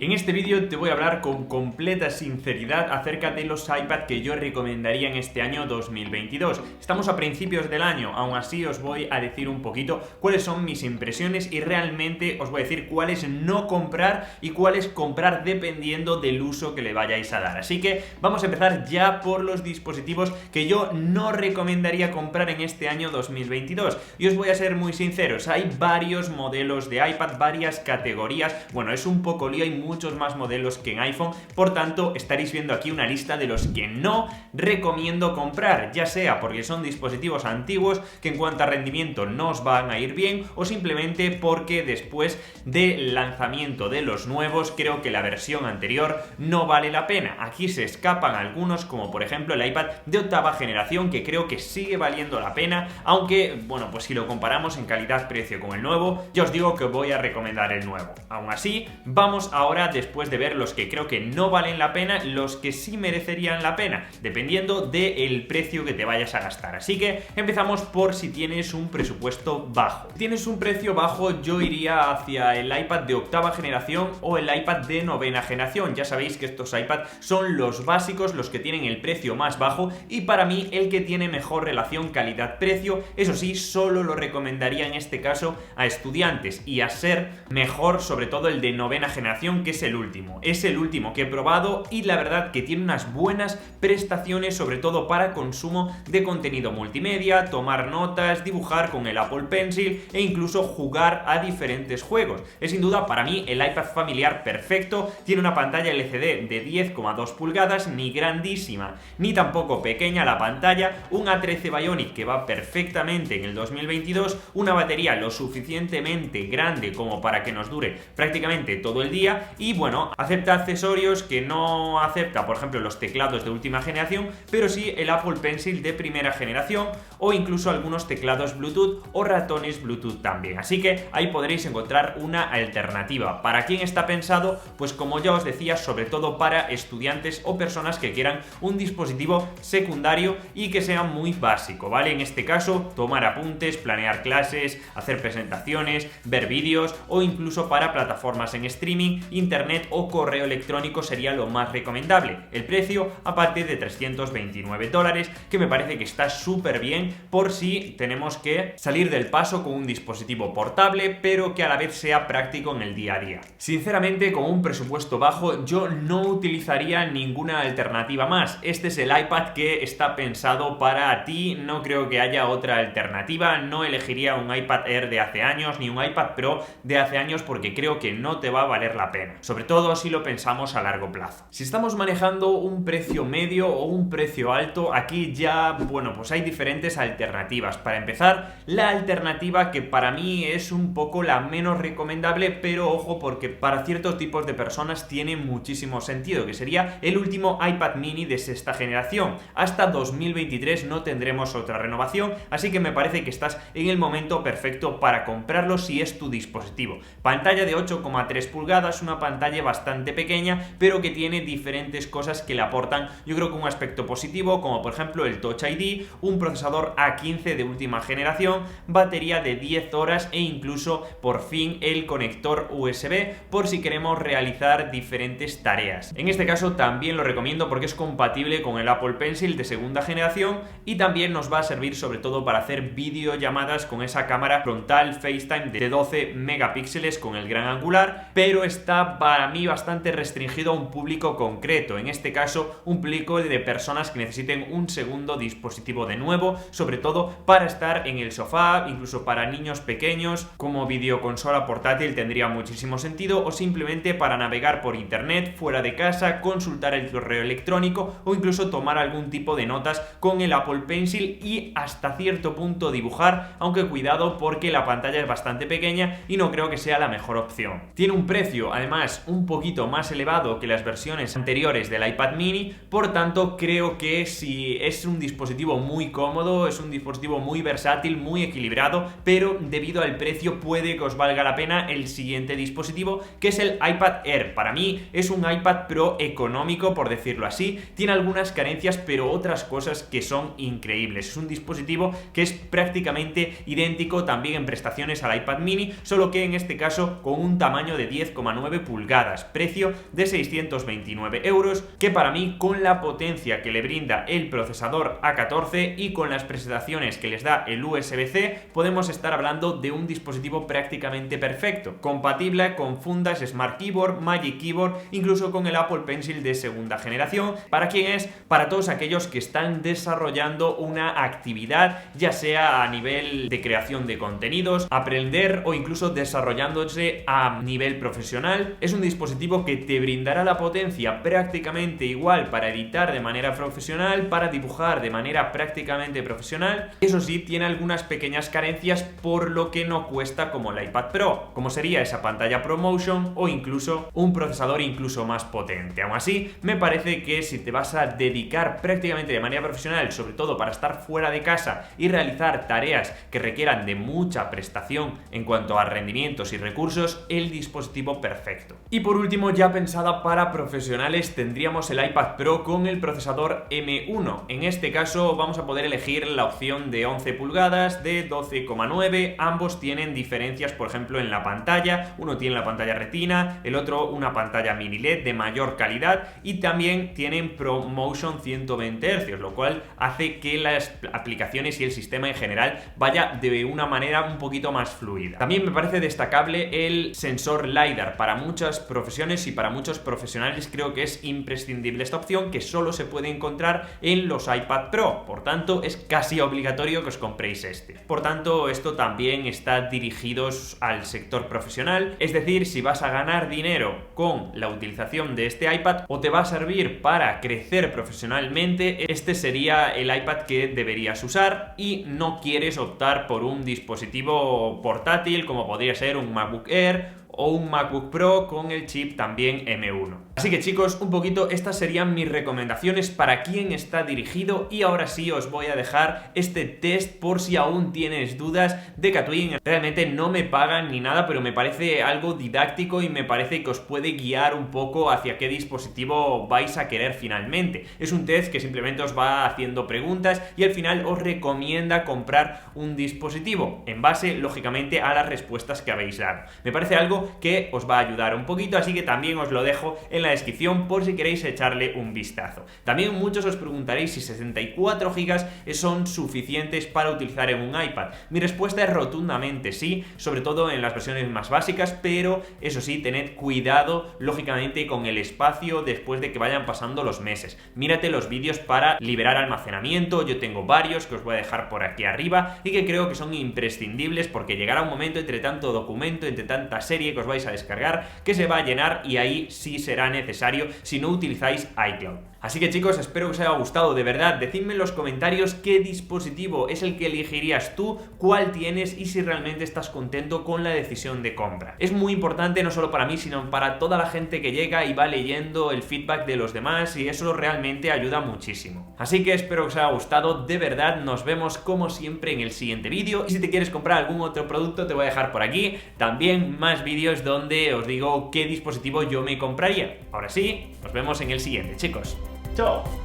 En este vídeo te voy a hablar con completa sinceridad acerca de los iPad que yo recomendaría en este año 2022. Estamos a principios del año, aún así os voy a decir un poquito cuáles son mis impresiones y realmente os voy a decir cuáles no comprar y cuáles comprar dependiendo del uso que le vayáis a dar. Así que vamos a empezar ya por los dispositivos que yo no recomendaría comprar en este año 2022. Y os voy a ser muy sinceros, hay varios modelos de iPad, varias categorías. Bueno, es un poco lío, hay muchos más modelos que en iPhone, por tanto estaréis viendo aquí una lista de los que no recomiendo comprar, ya sea porque son dispositivos antiguos que en cuanto a rendimiento no os van a ir bien, o simplemente porque después del lanzamiento de los nuevos creo que la versión anterior no vale la pena. Aquí se escapan algunos, como por ejemplo el iPad de octava generación, que creo que sigue valiendo la pena, aunque bueno, pues si lo comparamos en calidad-precio con el nuevo, ya os digo que voy a recomendar el nuevo. Aún así, vamos ahora, después de ver los que creo que no valen la pena, los que sí merecerían la pena, dependiendo del precio que te vayas a gastar. Así que empezamos por si tienes un presupuesto bajo. Si tienes un precio bajo, yo iría hacia el iPad de octava generación o el iPad de novena generación. Ya sabéis que estos iPads son los básicos, los que tienen el precio más bajo, y para mí el que tiene mejor relación calidad-precio. Eso sí, solo lo recomendaría en este caso a estudiantes, y a ser mejor sobre todo el de novena generación, que es el último. Es el último que he probado y la verdad que tiene unas buenas prestaciones, sobre todo para consumo de contenido multimedia, tomar notas, dibujar con el Apple Pencil e incluso jugar a diferentes juegos. Es sin duda para mí el iPad familiar perfecto. Tiene una pantalla LCD de 10,2 pulgadas, ni grandísima ni tampoco pequeña la pantalla, un A13 Bionic que va perfectamente en el 2022, una batería lo suficientemente grande como para que nos dure prácticamente todo el día, y bueno, acepta accesorios que no acepta, por ejemplo, los teclados de última generación, pero sí el Apple Pencil de primera generación, o incluso algunos teclados Bluetooth o ratones Bluetooth también. Así que ahí podréis encontrar una alternativa. ¿Para quién está pensado? Pues como ya os decía, sobre todo para estudiantes o personas que quieran un dispositivo secundario y que sea muy básico, ¿vale? En este caso, tomar apuntes, planear clases, hacer presentaciones, ver vídeos, o incluso para plataformas en streaming, internet o correo electrónico sería lo más recomendable. El precio a partir de $329, que me parece que está súper bien por si tenemos que salir del paso con un dispositivo portable, pero que a la vez sea práctico en el día a día. Sinceramente, con un presupuesto bajo, yo no utilizaría ninguna alternativa más. Este es el iPad que está pensado para ti, no creo que haya otra alternativa. No elegiría un iPad Air de hace años, ni un iPad Pro de hace años, porque creo que no te va a valer la pena, sobre todo si lo pensamos a largo plazo. Si estamos manejando un precio medio o un precio alto, aquí ya, bueno, pues hay diferentes alternativas. Para empezar, la alternativa que para mí es un poco la menos recomendable, pero ojo, porque para ciertos tipos de personas tiene muchísimo sentido, que sería el último iPad mini de sexta generación. Hasta 2023 no tendremos otra renovación, así que me parece que estás en el momento perfecto para comprarlo si es tu dispositivo. Pantalla de 8,3 pulgadas, una pantalla bastante pequeña, pero que tiene diferentes cosas que le aportan, yo creo que un aspecto positivo, como por ejemplo el Touch ID, un procesador A15 de última generación, batería de 10 horas e incluso por fin el conector USB por si queremos realizar diferentes tareas. En este caso también lo recomiendo porque es compatible con el Apple Pencil de segunda generación, y también nos va a servir sobre todo para hacer videollamadas con esa cámara frontal FaceTime de 12 megapíxeles con el gran angular, pero está para mí bastante restringido a un público concreto, en este caso un público de personas que necesiten un segundo dispositivo de nuevo, sobre todo para estar en el sofá, incluso para niños pequeños. Como videoconsola portátil tendría muchísimo sentido, o simplemente para navegar por internet fuera de casa, consultar el correo electrónico o incluso tomar algún tipo de notas con el Apple Pencil y hasta cierto punto dibujar, aunque cuidado porque la pantalla es bastante pequeña y no creo que sea la mejor opción. Tiene un precio además un poquito más elevado que las versiones anteriores del iPad mini, por tanto creo que si es un dispositivo muy cómodo, es un dispositivo muy versátil, muy equilibrado, pero debido al precio puede que os valga la pena el siguiente dispositivo, que es el iPad Air. Para mí es un iPad Pro económico, por decirlo así, tiene algunas carencias pero otras cosas que son increíbles. Es un dispositivo que es prácticamente idéntico también en prestaciones al iPad mini, solo que en este caso con un tamaño de 10,9 pulgadas pulgadas, precio de 629 euros, que para mí, con la potencia que le brinda el procesador A14 y con las prestaciones que les da el USB-C, podemos estar hablando de un dispositivo prácticamente perfecto, compatible con fundas Smart Keyboard, Magic Keyboard, incluso con el Apple Pencil de segunda generación. ¿Para quién es? Para todos aquellos que están desarrollando una actividad, ya sea a nivel de creación de contenidos, aprender o incluso desarrollándose a nivel profesional. Es un dispositivo que te brindará la potencia prácticamente igual para editar de manera profesional, para dibujar de manera prácticamente profesional. Eso sí, tiene algunas pequeñas carencias, por lo que no cuesta como el iPad Pro, como sería esa pantalla ProMotion o incluso un procesador incluso más potente. Aún así, me parece que si te vas a dedicar prácticamente de manera profesional, sobre todo para estar fuera de casa y realizar tareas que requieran de mucha prestación en cuanto a rendimientos y recursos, el dispositivo perfecto. Y por último, ya pensada para profesionales, tendríamos el iPad Pro con el procesador M1. En este caso vamos a poder elegir la opción de 11 pulgadas, de 12,9, ambos tienen diferencias, por ejemplo, en la pantalla. Uno tiene la pantalla Retina, el otro una pantalla mini LED de mayor calidad, y también tienen ProMotion 120 Hz, lo cual hace que las aplicaciones y el sistema en general vaya de una manera un poquito más fluida. También me parece destacable el sensor LiDAR. Para muchas profesiones y para muchos profesionales creo que es imprescindible esta opción, que solo se puede encontrar en los iPad Pro, por tanto es casi obligatorio que os compréis este. Por tanto, esto también está dirigido al sector profesional, es decir, si vas a ganar dinero con la utilización de este iPad o te va a servir para crecer profesionalmente, este sería el iPad que deberías usar, y no quieres optar por un dispositivo portátil como podría ser un MacBook Air o un MacBook Pro con el chip también M1. Así que chicos, un poquito estas serían mis recomendaciones para quién está dirigido, y ahora sí os voy a dejar este test por si aún tienes dudas de Katwin. Realmente no me pagan ni nada, pero me parece algo didáctico y me parece que os puede guiar un poco hacia qué dispositivo vais a querer finalmente. Es un test que simplemente os va haciendo preguntas y al final os recomienda comprar un dispositivo en base, lógicamente, a las respuestas que habéis dado. Me parece algo que os va a ayudar un poquito, así que también os lo dejo en la descripción por si queréis echarle un vistazo. También muchos os preguntaréis si 64 GB son suficientes para utilizar en un iPad. Mi respuesta es rotundamente sí, sobre todo en las versiones más básicas, pero eso sí, tened cuidado lógicamente con el espacio después de que vayan pasando los meses. Mírate los vídeos para liberar almacenamiento, yo tengo varios que os voy a dejar por aquí arriba y que creo que son imprescindibles, porque llegará un momento, entre tanto documento, entre tanta serie que os vais a descargar, que se va a llenar, y ahí sí será necesario si no utilizáis iCloud. Así que chicos, espero que os haya gustado, de verdad. Decidme en los comentarios qué dispositivo es el que elegirías tú, cuál tienes y si realmente estás contento con la decisión de compra. Es muy importante no solo para mí, sino para toda la gente que llega y va leyendo el feedback de los demás, y eso realmente ayuda muchísimo. Así que espero que os haya gustado, de verdad. Nos vemos como siempre en el siguiente vídeo, y si te quieres comprar algún otro producto te voy a dejar por aquí también más vídeos donde os digo qué dispositivo yo me compraría. Ahora sí, nos vemos en el siguiente, chicos. ¡Chao!